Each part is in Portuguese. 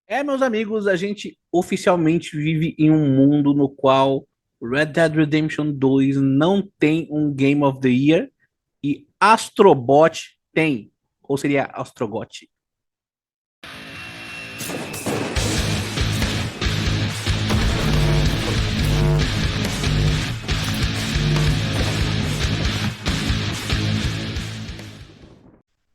Meus amigos, a gente oficialmente vive em um mundo no qual Red Dead Redemption 2 não tem um Game of the Year e Astrobot tem, ou seria Astrogot.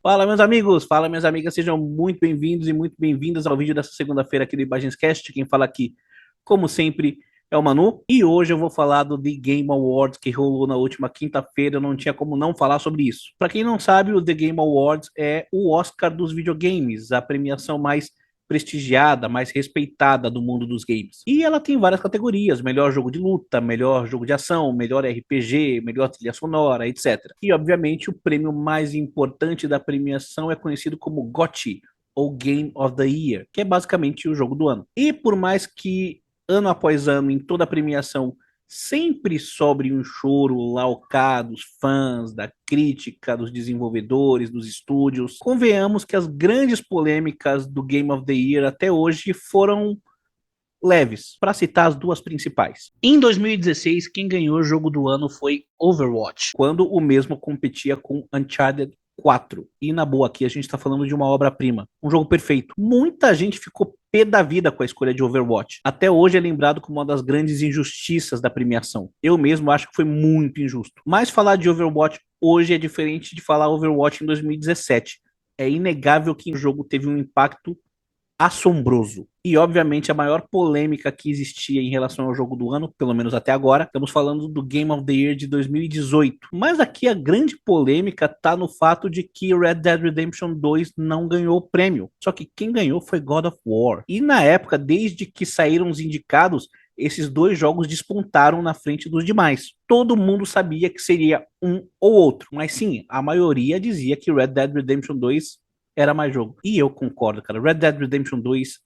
Fala, meus amigos, fala, minhas amigas, sejam muito bem-vindos e muito bem-vindas ao vídeo dessa segunda-feira aqui do Imagenscast. Quem fala aqui, como sempre, é o Manu. E hoje eu vou falar do The Game Awards que rolou na última quinta-feira. Eu não tinha como não falar sobre isso. Para quem não sabe, o The Game Awards é o Oscar dos videogames, a premiação mais prestigiada, mais respeitada do mundo dos games. E ela tem várias categorias: melhor jogo de luta, melhor jogo de ação, melhor RPG, melhor trilha sonora, etc. E obviamente o prêmio mais importante da premiação é conhecido como GOTY, ou Game of the Year, que é basicamente o jogo do ano. E por mais que ano após ano em toda a premiação sempre sobre um choro lá dos fãs, da crítica, dos desenvolvedores, dos estúdios. Convenhamos que as grandes polêmicas do Game of the Year até hoje foram leves, para citar as duas principais. Em 2016, quem ganhou o jogo do ano foi Overwatch, quando o mesmo competia com Uncharted 4. E na boa, aqui a gente tá falando de uma obra-prima, um jogo perfeito. Muita gente ficou pé da vida com a escolha de Overwatch. Até hoje é lembrado como uma das grandes injustiças da premiação. Eu mesmo acho que foi muito injusto. Mas falar de Overwatch hoje é diferente de falar Overwatch em 2017. É inegável que o jogo teve um impacto assombroso. E, obviamente, a maior polêmica que existia em relação ao jogo do ano, pelo menos até agora, estamos falando do Game of the Year de 2018. Mas aqui a grande polêmica está no fato de que Red Dead Redemption 2 não ganhou o prêmio. Só que quem ganhou foi God of War. E na época, desde que saíram os indicados, esses dois jogos despontaram na frente dos demais. Todo mundo sabia que seria um ou outro. Mas sim, a maioria dizia que Red Dead Redemption 2 era mais jogo. E eu concordo, cara. Red Dead Redemption 2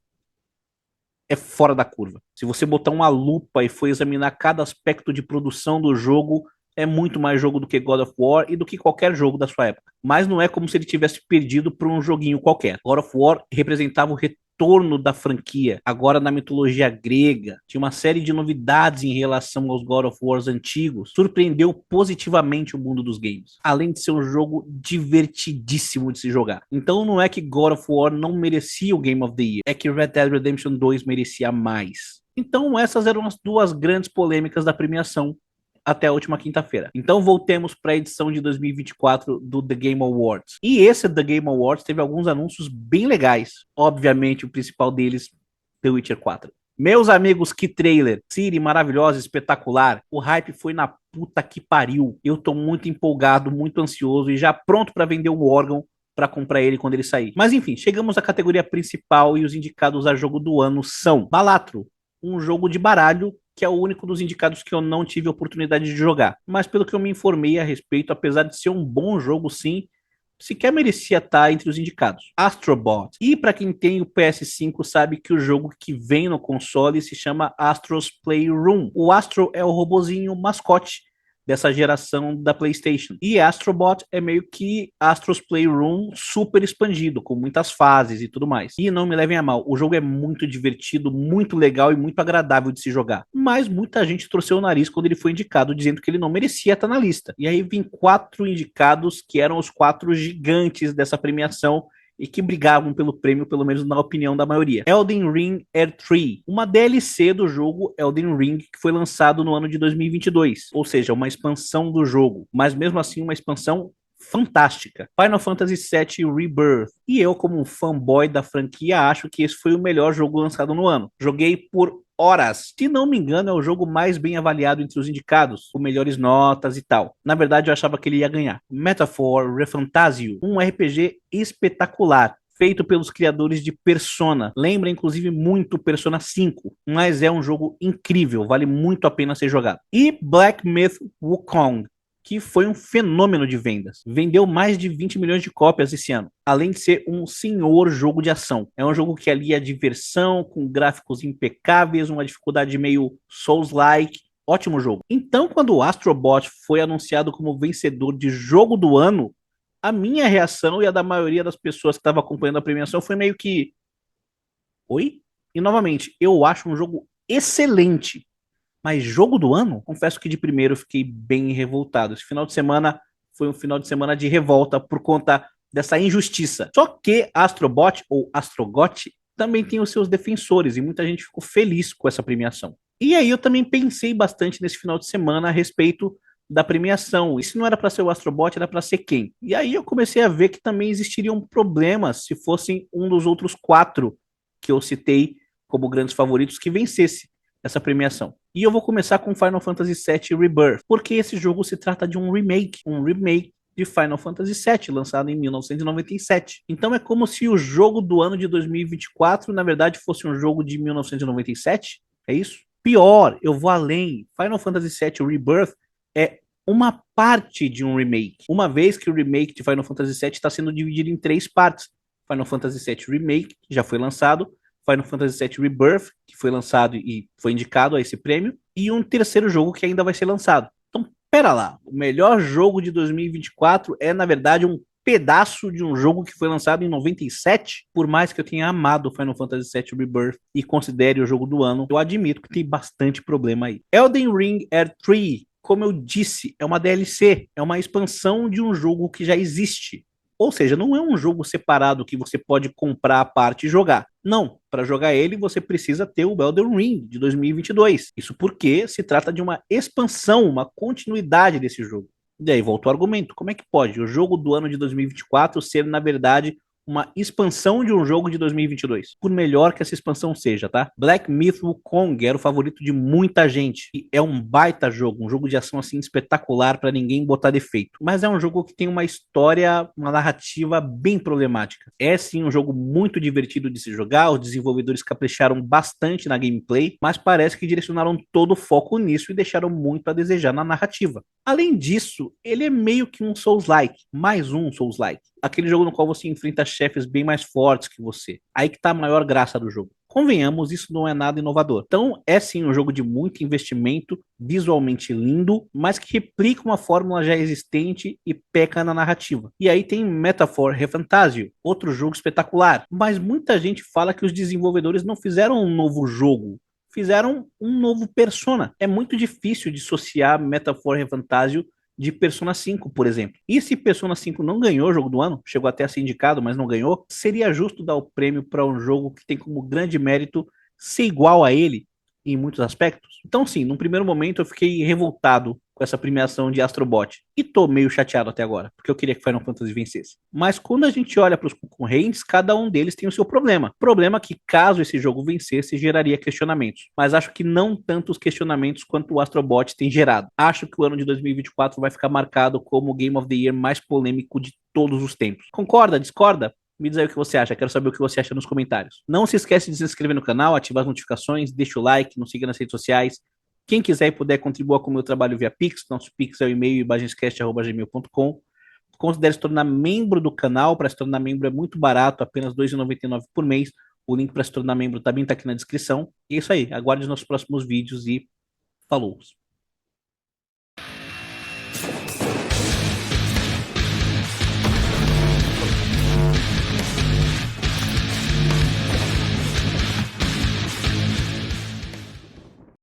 é fora da curva. Se você botar uma lupa e for examinar cada aspecto de produção do jogo, é muito mais jogo do que God of War e do que qualquer jogo da sua época. Mas não é como se ele tivesse perdido por um joguinho qualquer. God of War representava o retorno da franquia, agora na mitologia grega. Tinha uma série de novidades em relação aos God of Wars antigos. Surpreendeu positivamente o mundo dos games. Além de ser um jogo divertidíssimo de se jogar. Então não é que God of War não merecia o Game of the Year, é que Red Dead Redemption 2 merecia mais. Então essas eram as duas grandes polêmicas da premiação até a última quinta-feira. Então voltemos para a edição de 2024 do The Game Awards. E esse The Game Awards teve alguns anúncios bem legais. Obviamente, o principal deles, The Witcher 4. Meus amigos, que trailer! Ciri, maravilhosa, espetacular. O hype foi na puta que pariu. Eu tô muito empolgado, muito ansioso e já pronto para vender um órgão para comprar ele quando ele sair. Mas enfim, chegamos à categoria principal e os indicados a jogo do ano são Balatro, um jogo de baralho que é o único dos indicados que eu não tive oportunidade de jogar. Mas pelo que eu me informei a respeito, apesar de ser um bom jogo, sim, sequer merecia estar entre os indicados. Astrobot. E para quem tem o PS5 sabe que o jogo que vem no console se chama Astro's Playroom. O Astro é o robozinho mascote dessa geração da PlayStation. E Astrobot é meio que Astro's Playroom super expandido, com muitas fases e tudo mais. E não me levem a mal, o jogo é muito divertido, muito legal e muito agradável de se jogar. Mas muita gente torceu o nariz quando ele foi indicado, dizendo que ele não merecia estar na lista. E aí vem 4 indicados que eram os 4 gigantes dessa premiação e que brigavam pelo prêmio, pelo menos na opinião da maioria. Elden Ring Air 3, uma DLC do jogo Elden Ring que foi lançado no ano de 2022, ou seja, uma expansão do jogo, mas mesmo assim uma expansão fantástica. Final Fantasy VII Rebirth. E eu, como um fanboy da franquia, acho que esse foi o melhor jogo lançado no ano. Joguei por horas. Se não me engano, é o jogo mais bem avaliado entre os indicados, com melhores notas e tal. Na verdade, eu achava que ele ia ganhar. Metaphor Refantasio, um RPG espetacular, feito pelos criadores de Persona. Lembra, inclusive, muito Persona 5, mas é um jogo incrível, vale muito a pena ser jogado. E Black Myth Wukong, que foi um fenômeno de vendas. Vendeu mais de 20 milhões de cópias esse ano, além de ser um senhor jogo de ação. É um jogo que alia diversão, com gráficos impecáveis, uma dificuldade meio Souls-like. Ótimo jogo. Então, quando o Astrobot foi anunciado como vencedor de jogo do ano, a minha reação e a da maioria das pessoas que estavam acompanhando a premiação foi meio que Oi? E novamente, eu acho um jogo excelente, mas jogo do ano? Confesso que de primeiro eu fiquei bem revoltado. Esse final de semana foi um final de semana de revolta por conta dessa injustiça. Só que Astrobot ou Astrogot também tem os seus defensores e muita gente ficou feliz com essa premiação. E aí eu também pensei bastante nesse final de semana a respeito da premiação. E se não era para ser o Astrobot, era para ser quem? E aí eu comecei a ver que também existiriam problemas se fossem um dos outros quatro que eu citei como grandes favoritos que vencesse essa premiação. E eu vou começar com Final Fantasy VII Rebirth, porque esse jogo se trata de um remake de Final Fantasy VII, lançado em 1997. Então é como se o jogo do ano de 2024, na verdade, fosse um jogo de 1997, é isso? Pior, eu vou além. Final Fantasy VII Rebirth é uma parte de um remake, uma vez que o remake de Final Fantasy VII está sendo dividido em três partes. Final Fantasy VII Remake, que já foi lançado, Final Fantasy VII Rebirth, que foi lançado e foi indicado a esse prêmio, e um terceiro jogo que ainda vai ser lançado. Então, pera lá, o melhor jogo de 2024 é, na verdade, um pedaço de um jogo que foi lançado em 97, por mais que eu tenha amado Final Fantasy VII Rebirth e considere o jogo do ano, eu admito que tem bastante problema aí. Elden Ring Air 3, como eu disse, é uma DLC, é uma expansão de um jogo que já existe. Ou seja, não é um jogo separado que você pode comprar a parte e jogar. Não, para jogar ele você precisa ter o Elden Ring de 2022. Isso porque se trata de uma expansão, uma continuidade desse jogo. E aí volta o argumento, como é que pode o jogo do ano de 2024 ser, na verdade, uma expansão de um jogo de 2022? Por melhor que essa expansão seja, tá? Black Myth Wukong era o favorito de muita gente. E é um baita jogo, um jogo de ação assim espetacular para ninguém botar defeito. Mas é um jogo que tem uma história, uma narrativa bem problemática. É sim um jogo muito divertido de se jogar, os desenvolvedores capricharam bastante na gameplay, mas parece que direcionaram todo o foco nisso e deixaram muito a desejar na narrativa. Além disso, ele é meio que um Souls-like, mais um Souls-like. Aquele jogo no qual você enfrenta chefes bem mais fortes que você. Aí que tá a maior graça do jogo. Convenhamos, isso não é nada inovador. Então, é sim um jogo de muito investimento, visualmente lindo, mas que replica uma fórmula já existente e peca na narrativa. E aí tem Metaphor Refantasio, outro jogo espetacular. Mas muita gente fala que os desenvolvedores não fizeram um novo jogo, fizeram um novo Persona. É muito difícil dissociar Metaphor Refantasio de Persona 5, por exemplo. E se Persona 5 não ganhou o jogo do ano, chegou até a ser indicado, mas não ganhou, seria justo dar o prêmio para um jogo que tem como grande mérito ser igual a ele em muitos aspectos? Então, sim, num primeiro momento eu fiquei revoltado com essa premiação de Astrobot. E tô meio chateado até agora, porque eu queria que Final Fantasy vencesse. Mas quando a gente olha para os concorrentes, cada um deles tem o seu problema. Problema que, caso esse jogo vencesse, geraria questionamentos. Mas acho que não tantos questionamentos quanto o Astrobot tem gerado. Acho que o ano de 2024 vai ficar marcado como o Game of the Year mais polêmico de todos os tempos. Concorda? Discorda? Me diz aí o que você acha, quero saber o que você acha nos comentários. Não se esquece de se inscrever no canal, ativar as notificações, deixa o like, nos siga nas redes sociais. Quem quiser e puder contribuir com o meu trabalho via Pix, nosso Pix é o e-mail ibagenscast@gmail.com. Considere se tornar membro do canal. Para se tornar membro é muito barato, apenas R$ 2,99 por mês. O link para se tornar membro também está aqui na descrição. E é isso aí, aguarde os nossos próximos vídeos e falou!